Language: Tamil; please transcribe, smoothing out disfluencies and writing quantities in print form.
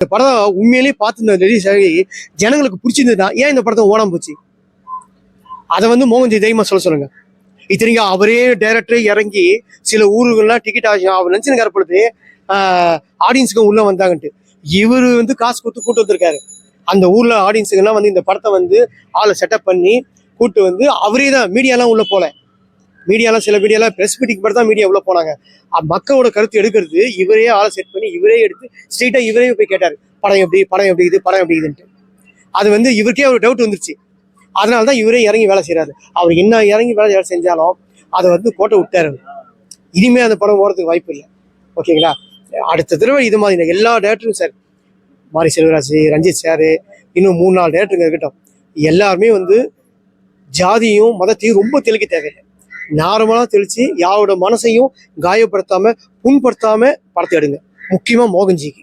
இந்த படம் உண்மையிலேயே பார்த்து இந்த ரிலீஸ் ஆகி ஜனங்களுக்கு பிடிச்சிருந்ததுன்னா ஏன் இந்த படத்தை ஓடாம போச்சு? அதை வந்து மோகன்ஜி தைரியமா சொல்லுங்க. இத்தனைக்கு அவரே டைரக்டரே இறங்கி சில ஊர்கள்லாம் டிக்கெட் ஆச்சு அவர் நினைச்சுன்னு பொழுது ஆடியன்ஸுக்கு உள்ள வந்தாங்கன்ட்டு இவர் வந்து காசு கொடுத்து கூட்டு வந்திருக்காரு. அந்த ஊர்ல ஆடியன்ஸுக்கெல்லாம் வந்து இந்த படத்தை வந்து ஆளை செட்டப் பண்ணி கூட்டு வந்து அவரே தான் மீடியாலாம் உள்ள போல. மீடியாலாம் சில மீடியாலாம் பிரஸ் மீட்டிங் மட்டும் தான் மீடியா உள்ள போனாங்க. மக்களோட கருத்து எடுக்கிறது இவரே ஆளை செட் பண்ணி இவரே எடுத்து ஸ்ட்ரெயிட்டா இவரே போய் கேட்டாரு, படம் எப்படி இது படம் எப்படி இதுன்ட்டு. அது வந்து இவருக்கே ஒரு டவுட் வந்துருச்சு. அதனாலதான் இவரே இறங்கி வேலை செய்யறாரு. அவர் என்ன இறங்கி வேலை செஞ்சாலும் அதை வந்து கோட்டை விட்டாரு. இனிமே அந்த படம் ஓடுறதுக்கு வாய்ப்பு இல்லை. ஓகேங்களா? அடுத்த தடவை இது மாதிரி எல்லா டேரக்டரும் சார், மாரி செல்வராஜ், ரஞ்சித் சாரு, இன்னும் 3-4 டேரக்டருங்க இருக்கட்டும், எல்லாருமே வந்து ஜாதியும் மதத்தையும் ரொம்ப தெளிக்க தேவையில்லை. நார்மலா தெளிச்சு யாரோட மனசையும் காயப்படுத்தாம புண்படுத்தாம படத்தை எடுங்க. முக்கியமா மோகன்ஜிக்கு